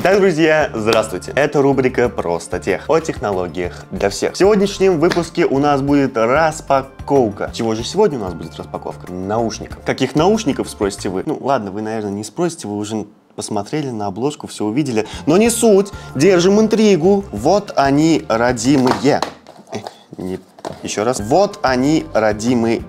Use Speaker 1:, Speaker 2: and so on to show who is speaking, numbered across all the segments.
Speaker 1: Итак, друзья, здравствуйте. Это рубрика «Просто тех» о технологиях для всех. В сегодняшнем выпуске у нас будет распаковка. Чего же сегодня у нас будет распаковка? Наушников. Каких наушников, спросите вы? Ну ладно, вы, наверное, не спросите, вы уже посмотрели на обложку, все увидели. Но не суть, держим интригу. Вот они, родимые. Еще раз. Вот они, родимые,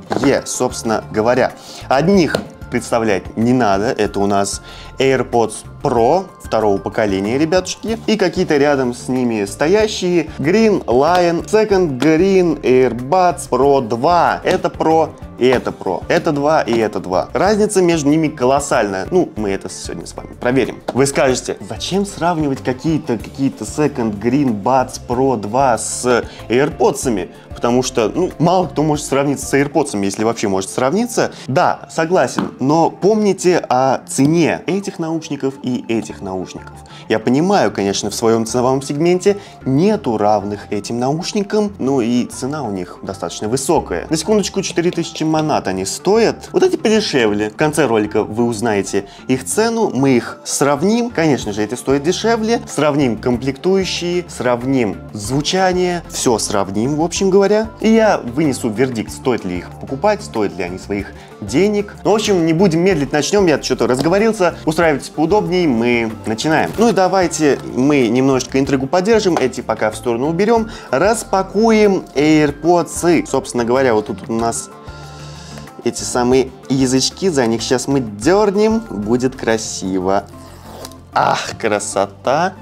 Speaker 1: собственно говоря. Одних представлять не надо. Это у нас AirPods Pro второго поколения, ребятушки. И какие-то рядом с ними стоящие Green Lion Second Green AirBuds Pro 2. Это Pro и это Pro. Это 2 и это 2. Разница между ними колоссальная. Ну, мы это сегодня с вами проверим. Вы скажете, зачем сравнивать какие-то Second Green Buds Pro 2 с AirPods'ами? Потому что, ну, мало кто может сравниться с AirPods'ами, если вообще может сравниться. Да, согласен, но помните о цене этих наушников и этих наушников. Я понимаю, конечно, в своем ценовом сегменте нету равных этим наушникам, ну и цена у них достаточно высокая. На секундочку, 4000 манат они стоят. Вот эти подешевле. В конце ролика вы узнаете их цену, мы их сравним. Конечно же, эти стоят дешевле. Сравним комплектующие, сравним звучание, все сравним, в общем говоря. И я вынесу вердикт, стоит ли их покупать, стоит ли они своих денег. Ну, в общем, не будем медлить, начнем. Я что-то разговорился. Устраивайтесь поудобнее, мы начинаем. Ну и давайте мы немножечко интригу поддержим, эти пока в сторону уберем. Распакуем AirPods. Собственно говоря, вот тут у нас эти самые язычки, за них сейчас мы дернем, будет красиво. Ах, красота!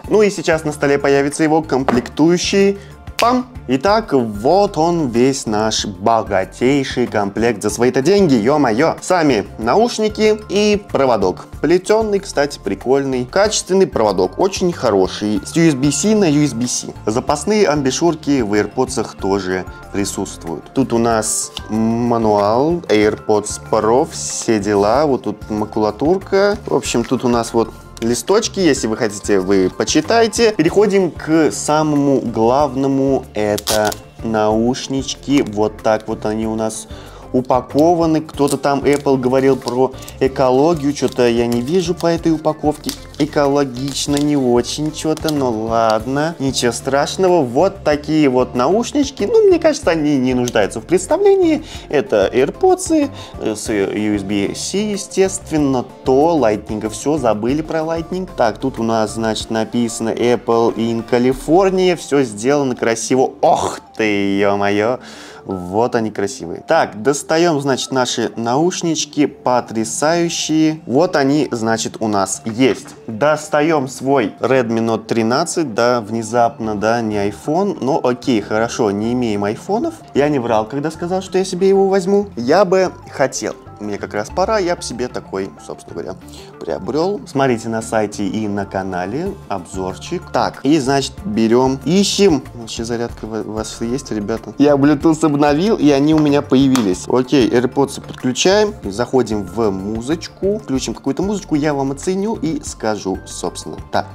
Speaker 1: Ну и сейчас на столе появится его комплектующий. Пам! Итак, вот он весь наш богатейший комплект за свои-то деньги, ё-моё. Сами наушники и проводок. Плетеный, кстати, прикольный. Качественный проводок, очень хороший. С USB-C на USB-C. Запасные амбишурки в AirPods тоже присутствуют. Тут у нас мануал AirPods Pro, все дела. Вот тут макулатурка. В общем, тут у нас вот листочки, если вы хотите, вы почитайте. Переходим к самому главному. Это наушнички. Вот так вот они у нас упакованы. Кто-то там, Apple, говорил про экологию. Что-то я не вижу по этой упаковке. Экологично не очень что-то, но ладно. Ничего страшного. Вот такие вот наушнички. Ну, мне кажется, они не нуждаются в представлении. Это AirPods с USB-C, естественно. То, Lightning, все, забыли про Lightning. Так, тут у нас, значит, написано Apple in California. Все сделано красиво. Ох ты, ё-моё. Вот они красивые. Так, достаем, значит, наши наушнички потрясающие. Вот они, значит, у нас есть. Достаем свой Redmi Note 13, да, внезапно, да, не iPhone. Но окей, хорошо, не имеем айфонов. Я не врал, когда сказал, что я себе его возьму. Я бы хотел. Мне как раз пора, я бы себе такой, собственно говоря, приобрел. Смотрите на сайте и на канале обзорчик. Так, и, значит, берем, ищем. Вообще зарядка у вас есть, ребята? Я Bluetooth обновил, и они у меня появились. Окей, AirPods подключаем, заходим в музычку, включим какую-то музычку, я вам оценю и скажу, собственно, так.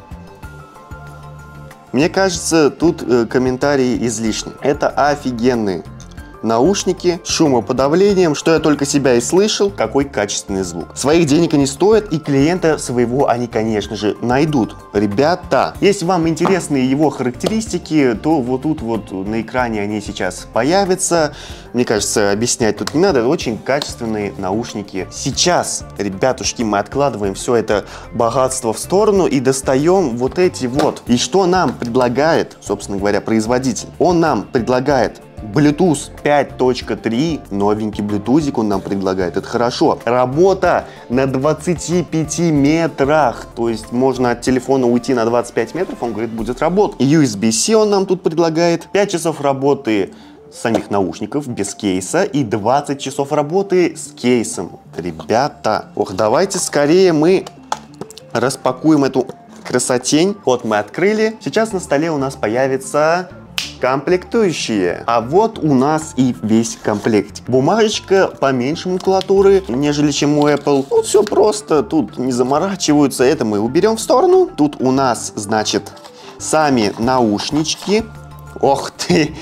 Speaker 1: Мне кажется, тут комментарии излишни. Это офигенные наушники с шумоподавлением, что я только себя и слышал. Какой качественный звук. Своих денег они стоят, и клиента своего они, конечно же, найдут. Ребята, если вам интересны его характеристики, то вот тут вот на экране они сейчас появятся. Мне кажется, объяснять тут не надо. Это очень качественные наушники. Сейчас, ребятушки, мы откладываем все это богатство в сторону и достаем вот эти вот. И что нам предлагает, собственно говоря, производитель? Он нам предлагает Bluetooth 5.3, новенький блютузик он нам предлагает, это хорошо. Работа на 25 метрах, то есть можно от телефона уйти на 25 метров, он говорит, будет работать. USB-C он нам тут предлагает, 5 часов работы самих наушников без кейса и 20 часов работы с кейсом. Ребята, ох, давайте скорее мы распакуем эту красотень. Вот мы открыли, сейчас на столе у нас появится комплектующие. А вот у нас и весь комплект. Бумажечка поменьше макулатуры, нежели чем у Apple. Тут все просто, тут не заморачиваются. Это мы уберем в сторону. Тут у нас, значит, сами наушнички. Ох ты!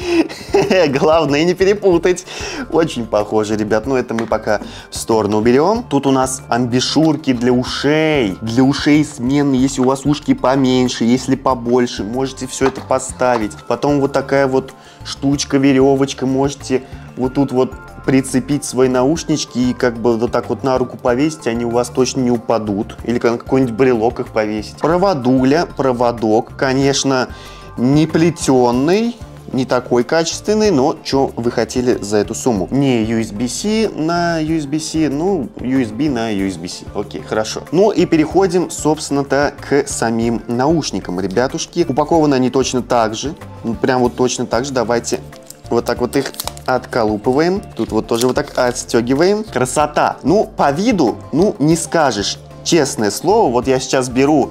Speaker 1: Главное не перепутать. Очень похоже, ребят. Но это мы пока в сторону уберем. Тут у нас амбишурки для ушей. Для ушей сменные. Если у вас ушки поменьше, если побольше, можете все это поставить. Потом вот такая вот штучка, веревочка. Можете вот тут вот прицепить свои наушнички и как бы вот так вот на руку повесить, они у вас точно не упадут. Или какой-нибудь брелок их повесить. Проводуля, проводок, конечно, не плетеный, не такой качественный, но что вы хотели за эту сумму? Не USB-C на USB-C, ну, USB на USB-C. Окей, хорошо. Ну и переходим, собственно-то, к самим наушникам, ребятушки. Упакованы они точно так же, прям вот точно так же. Давайте вот так вот их отколупываем. Тут вот тоже вот так отстегиваем. Красота. Ну, по виду, ну, не скажешь. Честное слово, вот я сейчас беру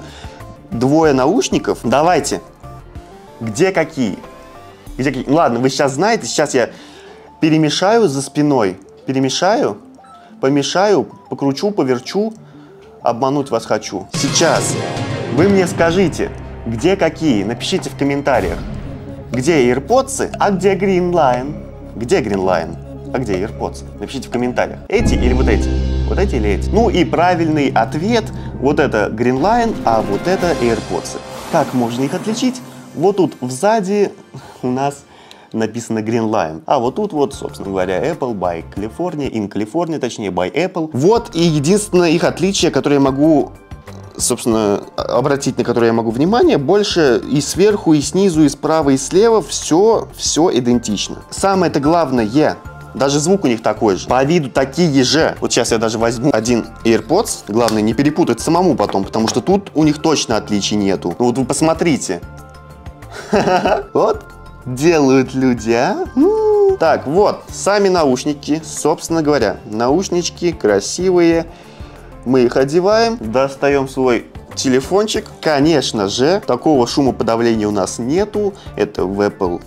Speaker 1: двое наушников. Давайте. Где какие? Где какие? Ладно, вы сейчас знаете. Сейчас я перемешаю за спиной. Перемешаю, помешаю, покручу, поверчу. Обмануть вас хочу. Сейчас вы мне скажите, где какие. Напишите в комментариях. Где AirPods, а где Greenline? Где Greenline? А где AirPods? Напишите в комментариях. Эти или вот эти? Вот эти или эти? Ну и правильный ответ. Вот это Greenline, а вот это AirPods. Как можно их отличить? Вот тут сзади у нас написано Greenline. А вот тут вот, собственно говоря, Apple by California, in California, точнее, by Apple. Вот и единственное их отличие, которое я могу, собственно, обратить, на которое я могу внимание, больше и сверху, и снизу, и справа, и слева все идентично. Самое-то главное, даже звук у них такой же, по виду такие же. Вот сейчас я даже возьму один AirPods, главное не перепутать самому потом, потому что тут у них точно отличий нету. Ну вот вы посмотрите. Вот делают люди, а? Так, вот, сами наушники, собственно говоря, наушнички красивые. Мы их одеваем, достаем свой телефончик. Конечно же, такого шумоподавления у нас нету. Это в Apple,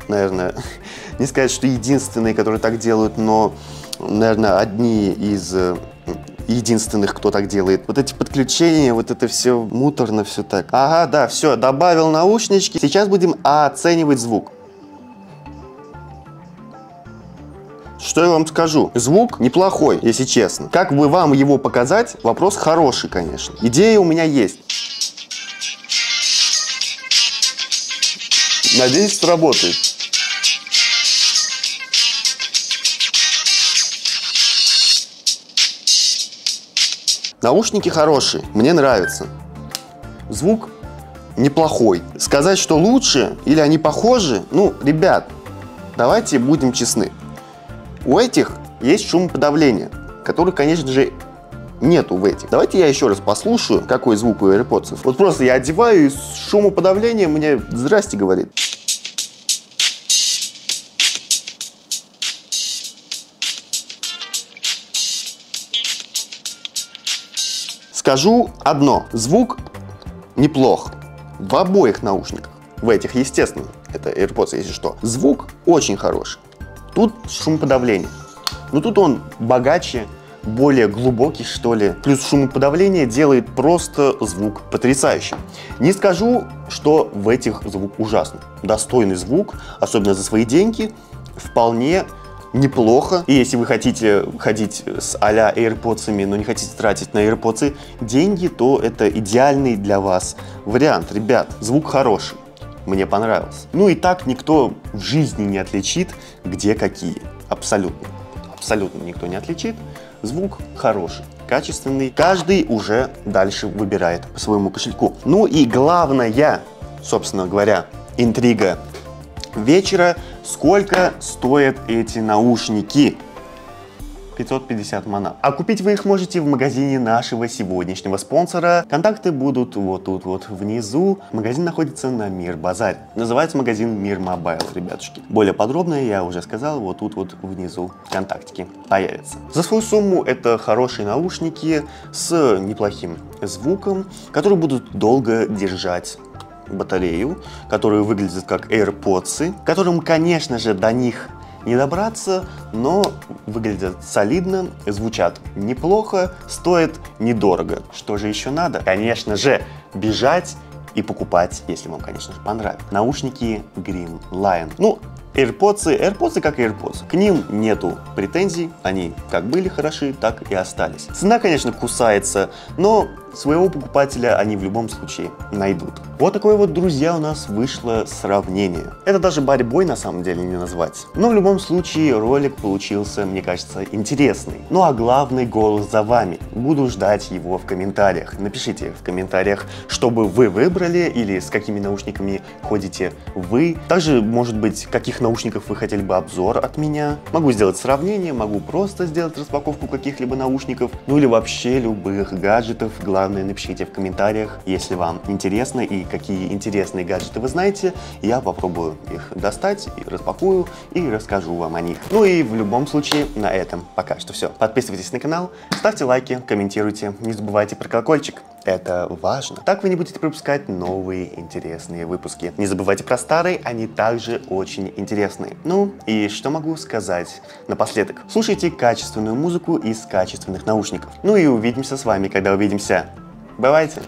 Speaker 1: наверное, не сказать, что единственные, которые так делают, но, наверное, одни из единственных, кто так делает. Вот эти подключения, вот это все муторно, все так. Ага, да, все, добавил наушнички. Сейчас будем оценивать звук. Что я вам скажу? Звук неплохой, если честно. Как бы вам его показать? Вопрос хороший, конечно. Идея у меня есть. Надеюсь, сработает. Наушники хорошие, мне нравятся. Звук неплохой. Сказать, что лучше или они похожи, ну, ребят, давайте будем честны. У этих есть шумоподавление, который, конечно же, нету в этих. Давайте я еще раз послушаю, какой звук у AirPods. Вот просто я одеваю, и шумоподавление мне здрасте говорит. Скажу одно. Звук неплох. В обоих наушниках. В этих, естественно. Это AirPods, если что. Звук очень хороший. Тут шумоподавление. Но тут он богаче, более глубокий, что ли. Плюс шумоподавление делает просто звук потрясающим. Не скажу, что в этих звук ужасный. Достойный звук, особенно за свои деньги, вполне неплохо. И если вы хотите ходить с а-ля AirPods, но не хотите тратить на AirPods деньги, то это идеальный для вас вариант. Ребят, звук хороший. Мне понравился. Ну и так никто в жизни не отличит, где какие. Абсолютно. Абсолютно никто не отличит. Звук хороший, качественный. Каждый уже дальше выбирает по своему кошельку. Ну и главная, собственно говоря, интрига вечера. Сколько стоят эти наушники? 550 манат. А купить вы их можете в магазине нашего сегодняшнего спонсора. Контакты будут вот тут вот внизу. Магазин находится на Мир Базаре. Называется магазин Мир Мобайл, ребятушки. Более подробно я уже сказал, вот тут вот внизу контактики появятся. За свою сумму это хорошие наушники с неплохим звуком, которые будут долго держать батарею, которые выглядят как AirPods, которым, конечно же, до них не добраться, но выглядят солидно, звучат неплохо, стоят недорого. Что же еще надо? Конечно же, бежать и покупать, если вам, конечно же, понравится. Наушники Green Lion. Ну, AirPods как AirPods. К ним нету претензий, они как были хороши, так и остались. Цена, конечно, кусается, но своего покупателя они в любом случае найдут. Вот такое вот, друзья, у нас вышло сравнение. Это даже борьбой на самом деле не назвать. Но в любом случае ролик получился, мне кажется, интересный. Ну а главный голос за вами. Буду ждать его в комментариях. Напишите в комментариях, что бы вы выбрали или с какими наушниками ходите вы. Также, может быть, каких наушников вы хотели бы обзор от меня. Могу сделать сравнение, могу просто сделать распаковку каких-либо наушников, ну или вообще любых гаджетов. Главное, напишите в комментариях, если вам интересно и какие интересные гаджеты вы знаете. Я попробую их достать и распакую и расскажу вам о них. Ну и в любом случае на этом пока что все. Подписывайтесь на канал, ставьте лайки, комментируйте, не забывайте про колокольчик. Это важно. Так вы не будете пропускать новые интересные выпуски. Не забывайте про старые, они также очень интересные. Ну и что могу сказать напоследок? Слушайте качественную музыку из качественных наушников. Ну и увидимся с вами, когда увидимся. Бывайте!